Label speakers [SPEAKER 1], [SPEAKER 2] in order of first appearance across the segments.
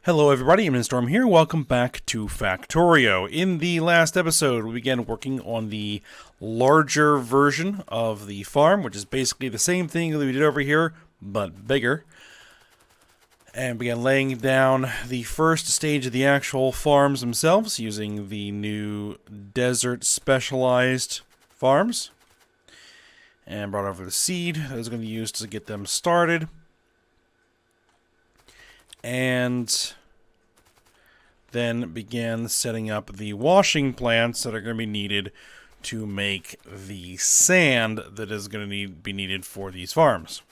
[SPEAKER 1] Hello everybody, Storm here. Welcome back to Factorio. In the last episode, we began working on the larger version of the farm, which is basically the same thing that we did over here, but bigger. And began laying down the first stage of the actual farms themselves using the new desert specialized farms. And brought over the seed that I was going to use to get them started. And then began setting up the washing plants that are going to be needed to make the sand that is going to be needed for these farms.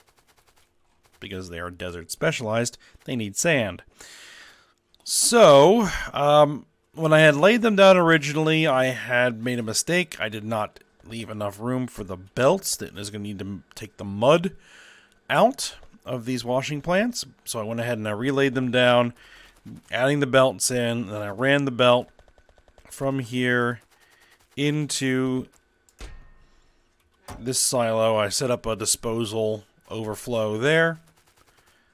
[SPEAKER 1] Because they are desert specialized, they need sand. So, when I had laid them down originally, I had made a mistake. I did not leave enough room for the belts that is going to need to take the mud out of these washing plants. So I went ahead and I relayed them down, adding the belts in, and I ran the belt from here into this silo. I set up a disposal overflow there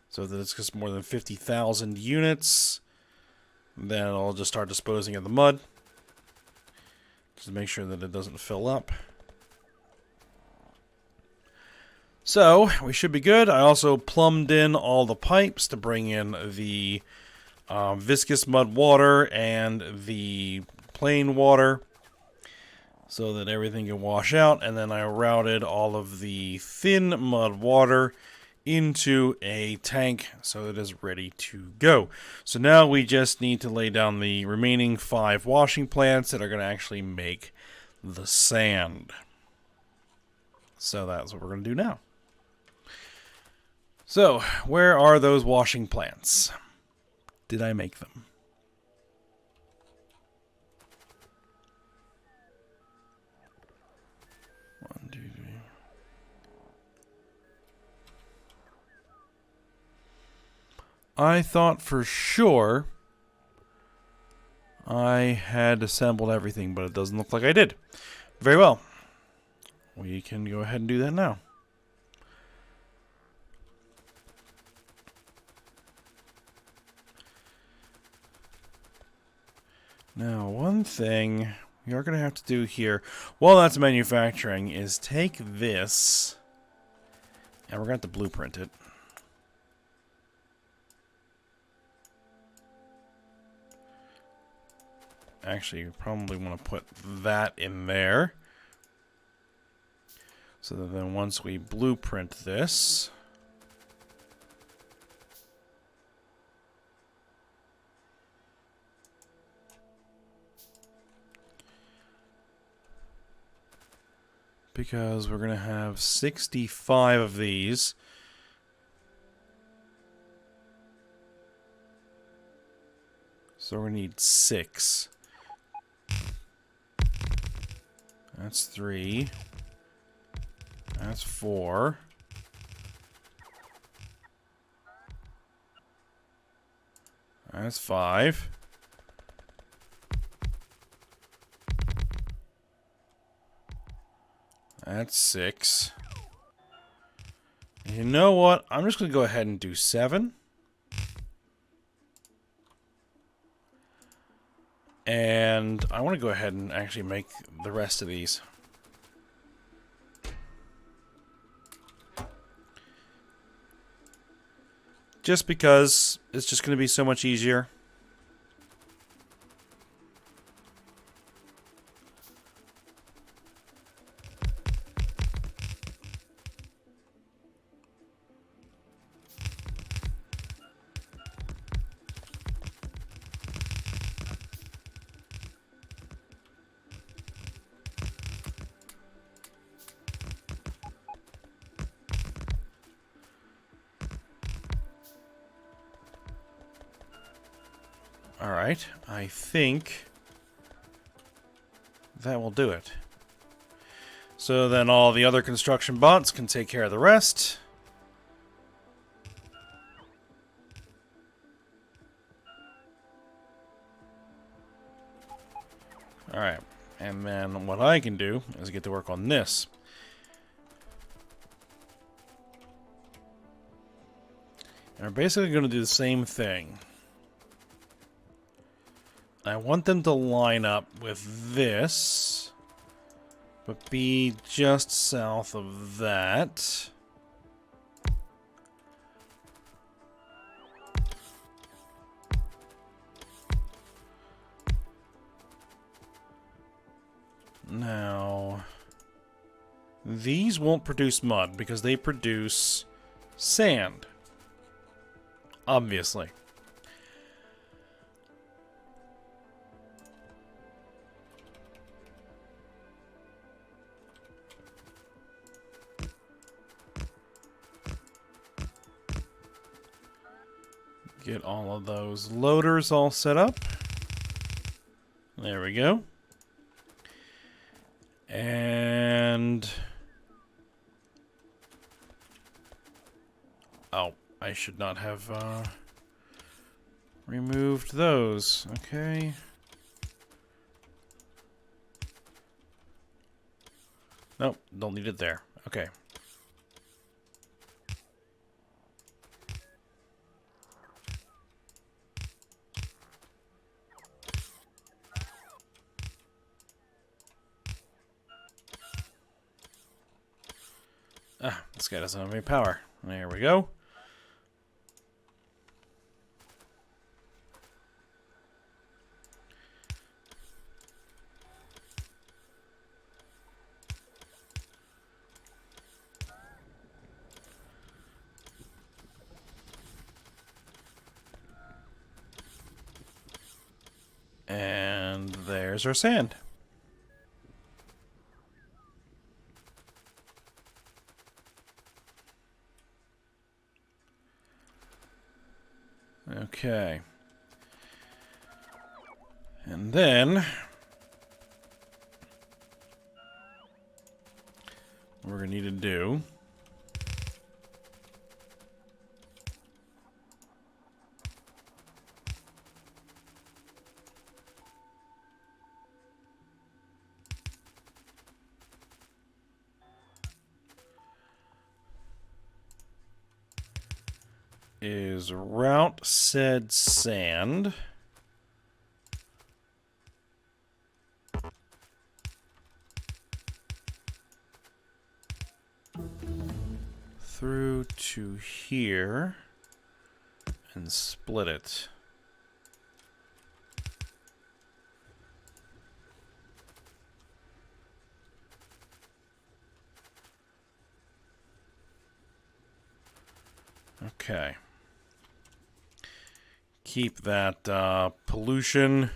[SPEAKER 1] so that it's just more than 50,000 units. Then I'll just start disposing of the mud just to make sure that it doesn't fill up. So, we should be good. I also plumbed in all the pipes to bring in the viscous mud water and the plain water so that everything can wash out. And then I routed all of the thin mud water into a tank so it is ready to go. So now we just need to lay down the remaining 5 washing plants that are going to actually make the sand. So that's what we're going to do now. So, where are those washing plants? Did I make them? One, two, three. I thought for sure I had assembled everything, but it doesn't look like I did. Very well. We can go ahead and do that now. Now, one thing we are going to have to do here, while that's manufacturing, is take this, and we're going to have to blueprint it. Actually, you probably want to put that in there. So that then once we blueprint this, because we're going to have 65 of these. So we're going to need 6. That's 3. That's 4. That's 5. That's 6. And you know what? I'm just going to go ahead and do 7. And I want to go ahead and actually make the rest of these. Just because it's just going to be so much easier. Alright, I think that will do it. So then all the other construction bots can take care of the rest. Alright, and then what I can do is get to work on this. And we're basically going to do the same thing. I want them to line up with this, but be just south of that. Now, these won't produce mud because they produce sand. Obviously. Get all of those loaders all set up. There we go. And... oh, I should not have removed those. Okay. Nope, don't need it there. Okay. Ah, this guy doesn't have any power. There we go. And there's our sand. Okay. And then what we're going to need to do is route said sand through to here and split it. Okay. Keep that pollution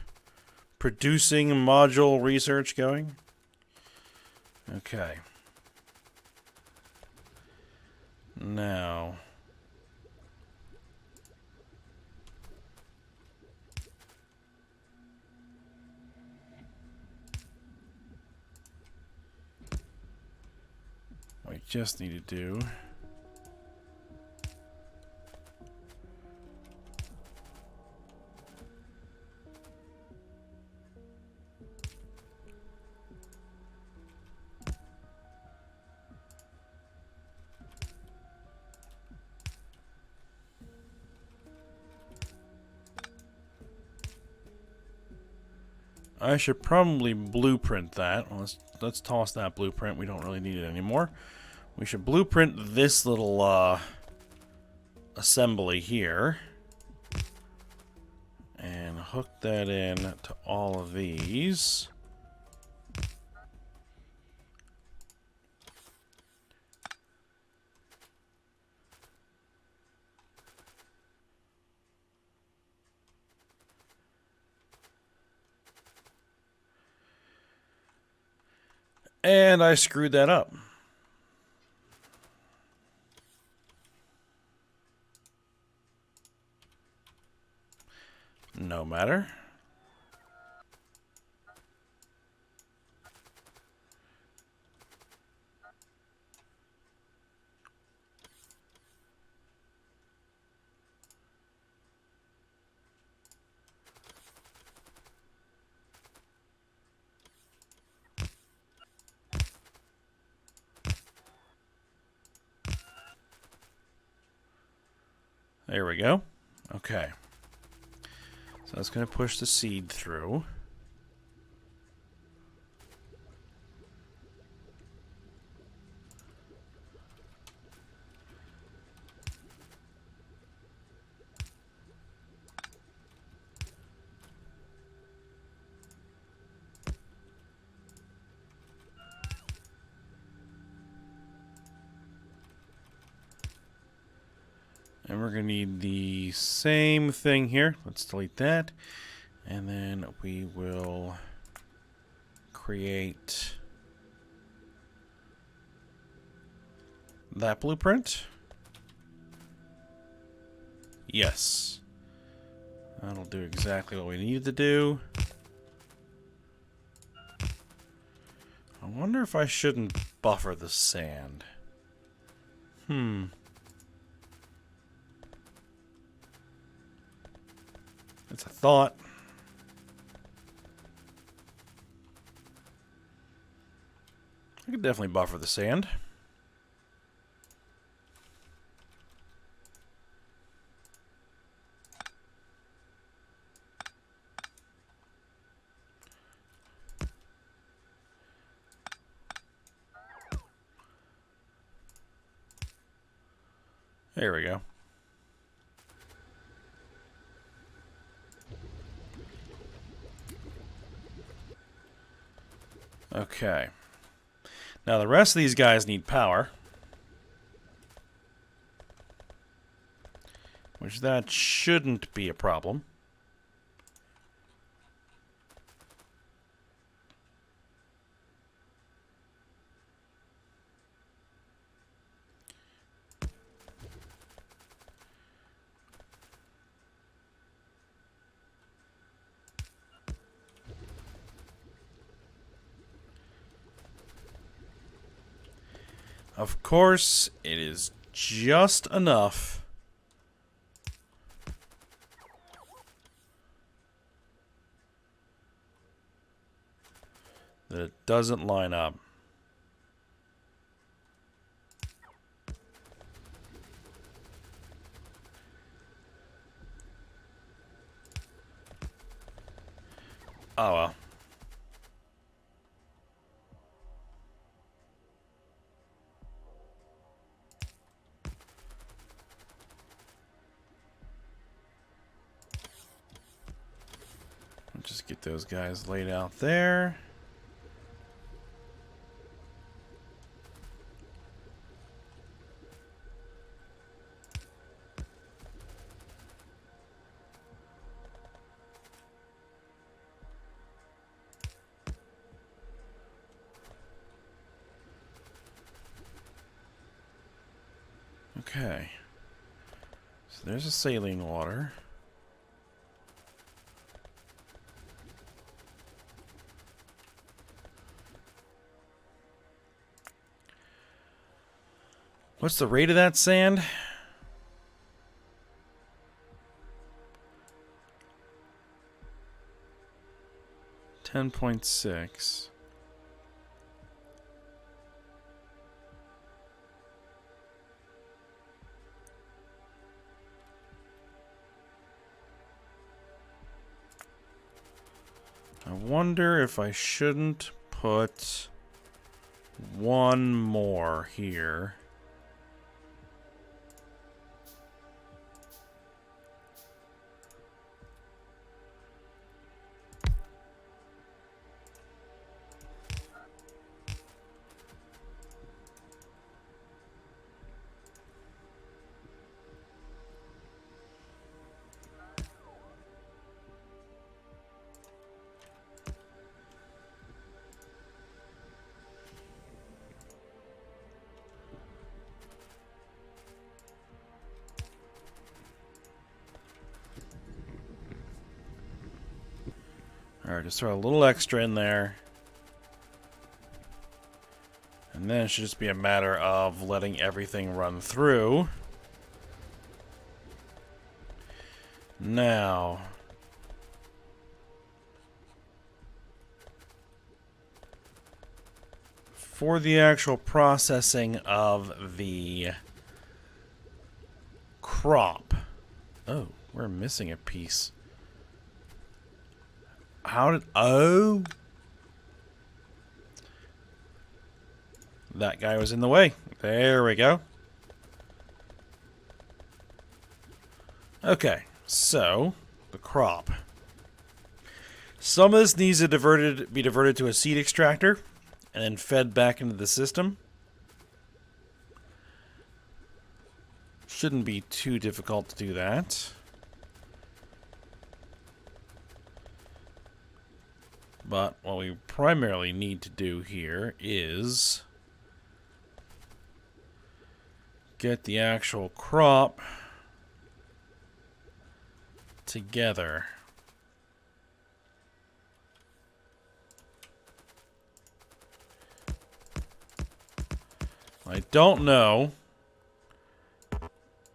[SPEAKER 1] producing module research going. Okay. Now, what we just need to do I should probably blueprint that. Let's toss that blueprint. We don't really need it anymore. We should blueprint this little assembly here and hook that in to all of these. And I screwed that up. No matter. There we go. Okay. So that's going to push the seed through. And we're going to need the same thing here. Let's delete that. And then we will create that blueprint. Yes. That'll do exactly what we need to do. I wonder if I shouldn't buffer the sand. It's a thought. I could definitely buffer the sand. There we go. Okay. Now the rest of these guys need power. Which that shouldn't be a problem. Of course, it is just enough that it doesn't line up. Oh well. Just get those guys laid out there. Okay. So there's a saline water. What's the rate of that sand? $10.6. I wonder if I shouldn't put one more here. Alright, just throw a little extra in there. And then it should just be a matter of letting everything run through. Now, for the actual processing of the crop. Oh, we're missing a piece. how did... Oh! That guy was in the way. There we go. Okay, so the crop. Some of this needs to be diverted to a seed extractor and then fed back into the system. Shouldn't be too difficult to do that. But what we primarily need to do here is get the actual crop together. I don't know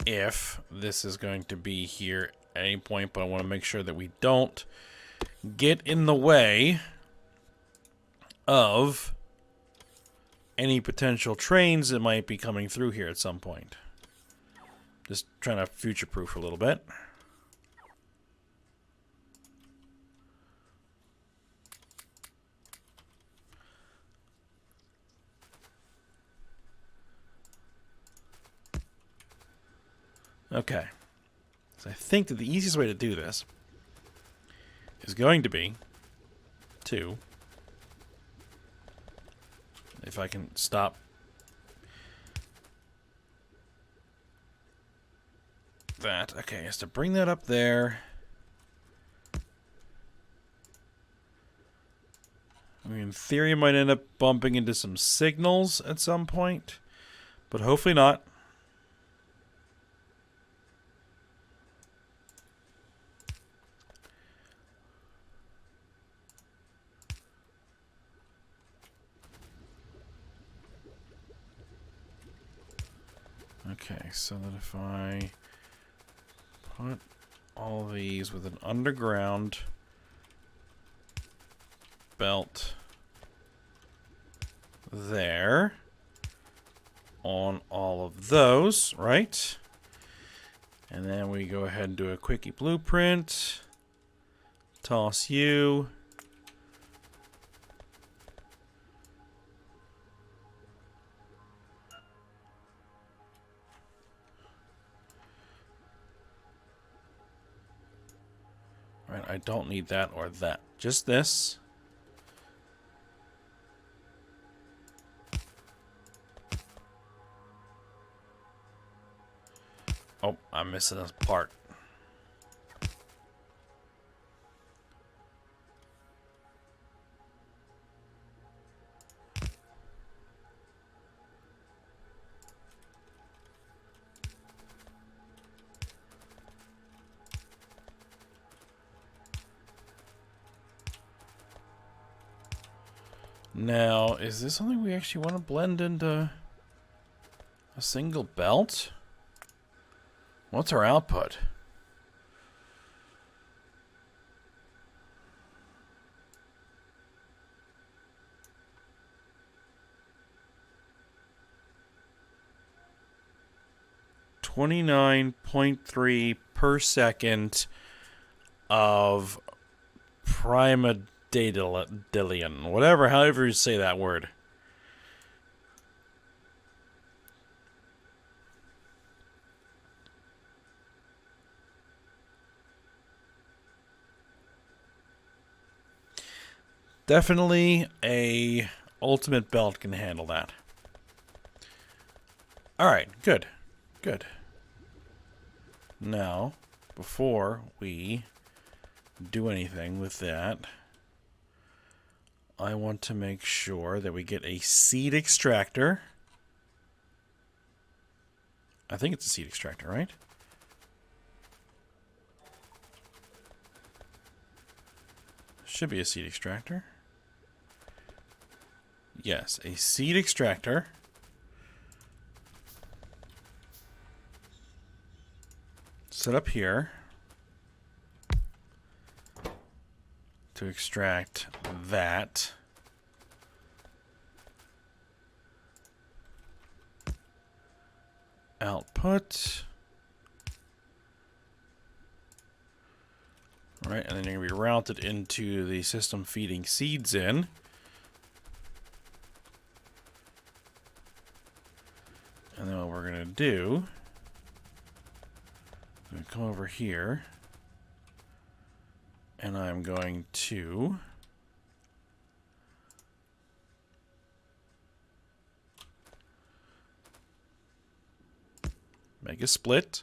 [SPEAKER 1] if this is going to be here at any point, but I want to make sure that we don't get in the way of any potential trains that might be coming through here at some point. Just trying to future-proof a little bit. Okay. So I think that the easiest way to do this is going to be to, if I can stop that. Okay, is to bring that up there. I mean, in theory, I might end up bumping into some signals at some point, but hopefully not. Okay, so that if I put all these with an underground belt there on all of those, right? And then we go ahead and do a quickie blueprint. Toss you. Right, I don't need that or that. Just this. Oh, I'm missing a part. Now, is this something we actually want to blend into a single belt? What's our output? .3 per second of primadillion, whatever, however you say that word. Definitely a ultimate belt can handle that. Alright, good. Good. Now, before we do anything with that, I want to make sure that we get a seed extractor. I think it's a seed extractor, right? Should be a seed extractor. Yes, a seed extractor. Set up here to extract that. Output. All right, and then you're going to be routed into the system feeding seeds in. And then what we're going to do, I'm going to come over here, and I'm going to make a split.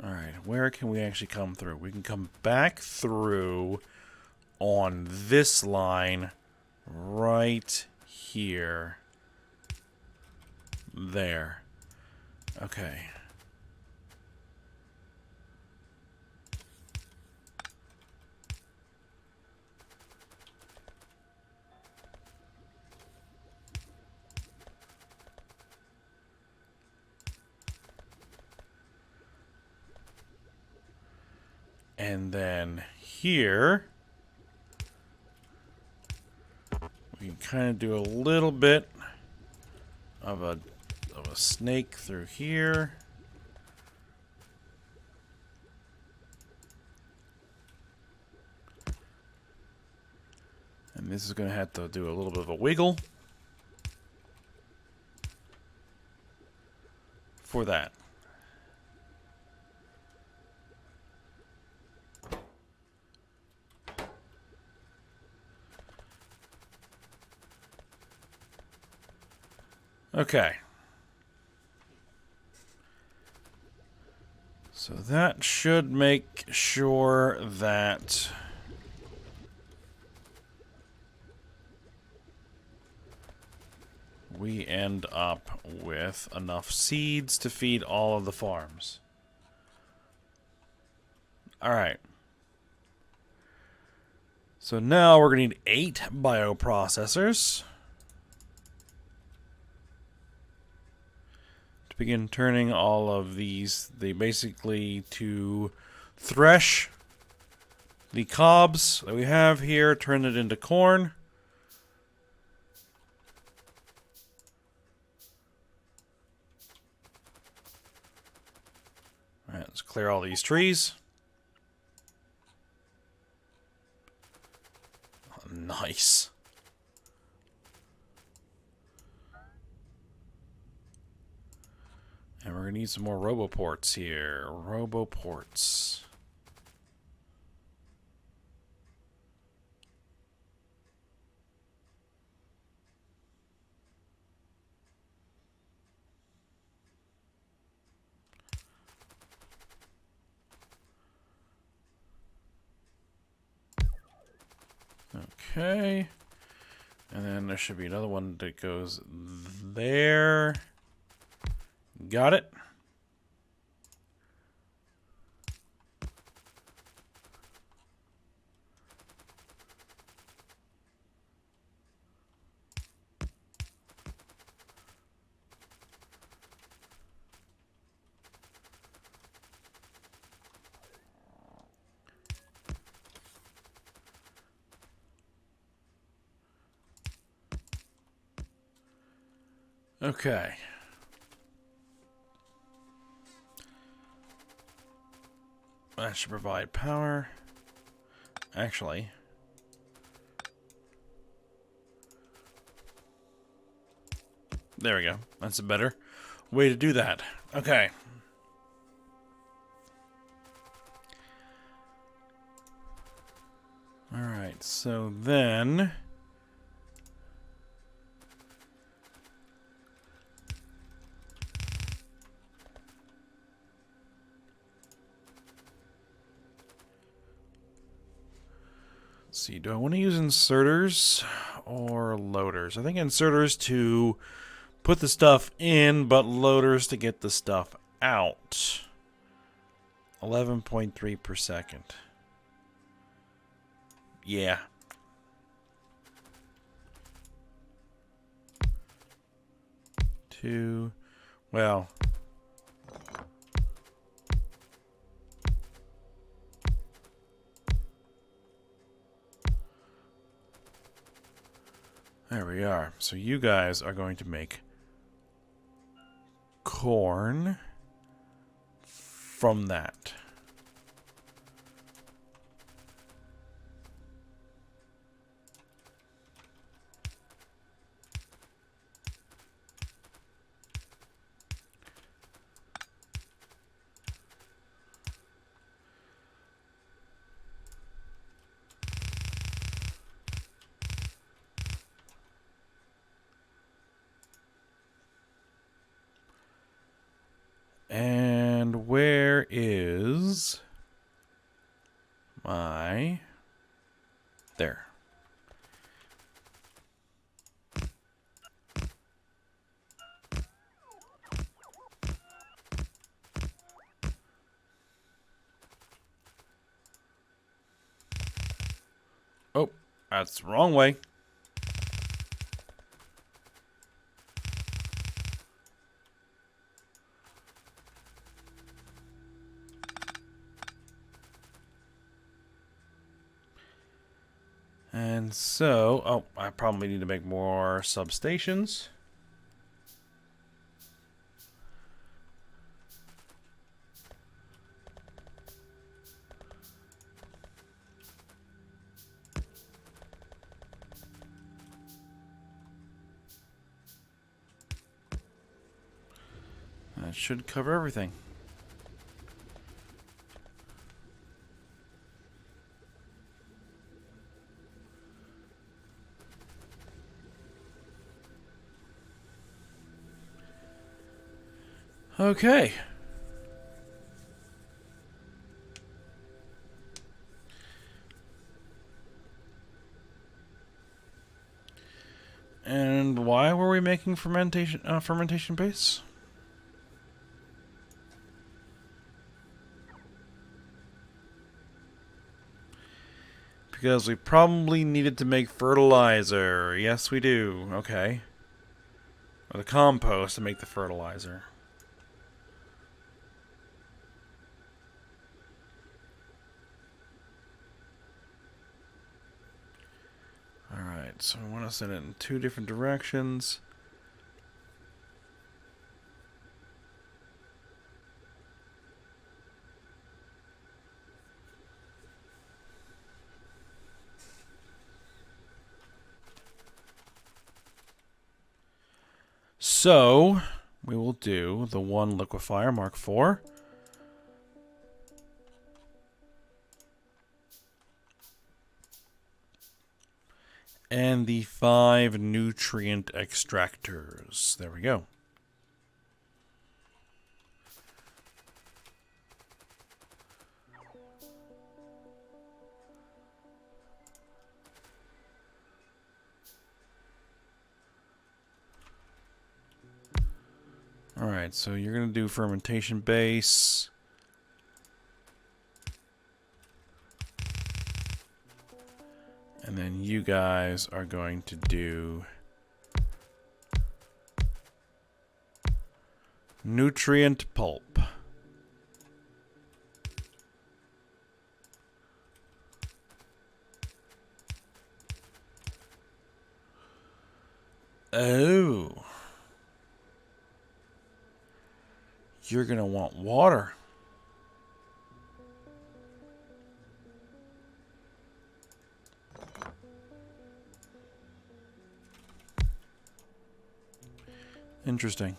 [SPEAKER 1] Alright, where can we actually come through? We can come back through on this line right here. There. Okay. And then here, we can kind of do a little bit of a snake through here. And this is going to have to do a little bit of a wiggle for that. Okay. So that should make sure that we end up with enough seeds to feed all of the farms. Alright. So now we're going to need 8 bioprocessors to begin turning all of these. They basically to thresh the cobs that we have here, turn it into corn. Alright, let's clear all these trees. Nice. And we're going to need some more roboports here. Roboports. Okay. And then there should be another one that goes there. Got it. Okay. That should provide power. Actually, there we go. That's a better way to do that. Okay. Alright, so then let's see, do I want to use inserters or loaders? I think inserters to put the stuff in, but loaders to get the stuff out. 11.3 per second. Yeah. Two. Well. There we are. So you guys are going to make corn. from that. And where is my... There. Oh, that's the wrong way. And so, oh, I probably need to make more substations. That should cover everything. Okay. And why were we making fermentation base? Because we probably needed to make fertilizer. Yes, we do. Okay. Or the compost to make the fertilizer. Alright, so we want to send it in 2 different directions. So, we will do the 1 liquefier, Mark IV. And the 5 nutrient extractors. There we go. Alright, so you're going to do fermentation base. And then you guys are going to do nutrient pulp. Oh. You're going to want water. Interesting.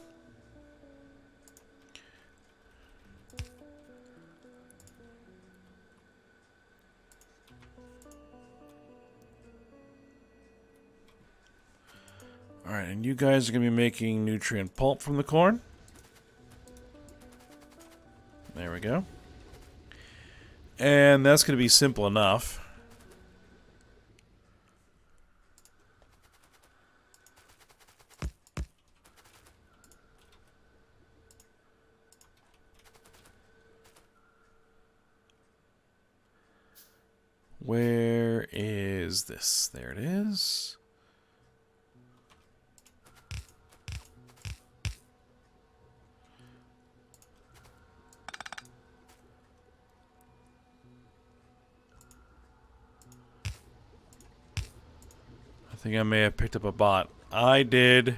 [SPEAKER 1] Alright, and you guys are going to be making nutrient pulp from the corn. There we go. And that's going to be simple enough. Where is this? There it is. I think I may have picked up a bot. I did.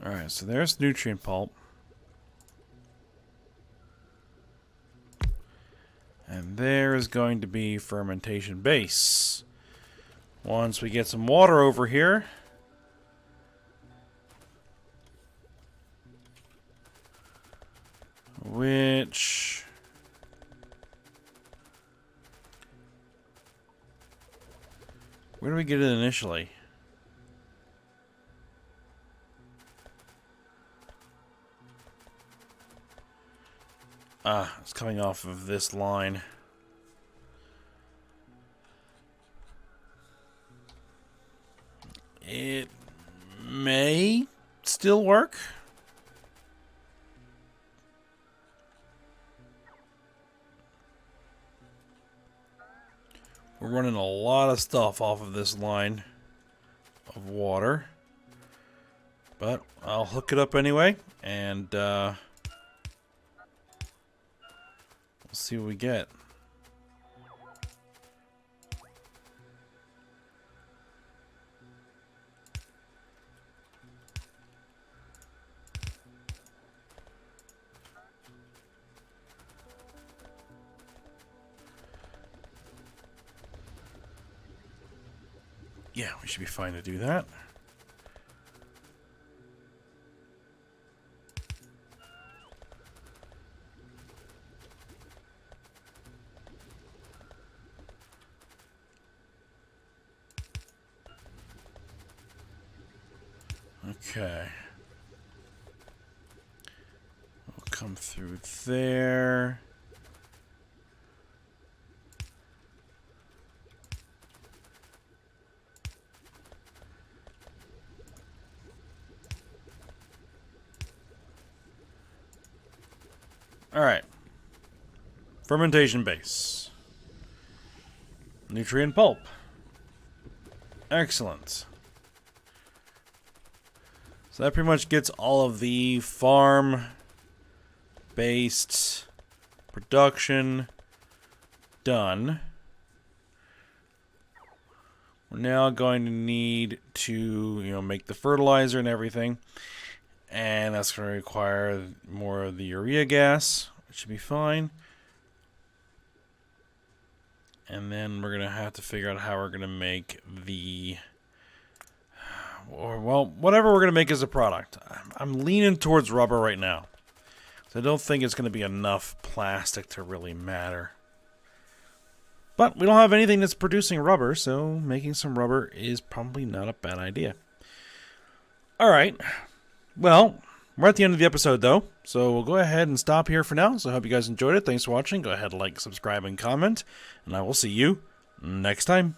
[SPEAKER 1] Alright, so there's nutrient pulp. And there is going to be fermentation base. Once we get some water over here, which... where do we get it initially? Ah, it's coming off of this line. It may still work. We're running a lot of stuff off of this line of water. But I'll hook it up anyway, and we'll see what we get. Yeah, we should be fine to do that. Okay. We'll come through there. Alright. Fermentation base. Nutrient pulp. Excellent. So that pretty much gets all of the farm-based production done. We're now going to need to, make the fertilizer and everything. And that's going to require more of the urea gas, which should be fine. And then we're going to have to figure out how we're going to make the... well, whatever we're going to make as a product. I'm leaning towards rubber right now. So I don't think it's going to be enough plastic to really matter. But we don't have anything that's producing rubber, so making some rubber is probably not a bad idea. Alright. Well, we're at the end of the episode, though, so we'll go ahead and stop here for now. So I hope you guys enjoyed it. Thanks for watching. Go ahead, like, subscribe, and comment, and I will see you next time.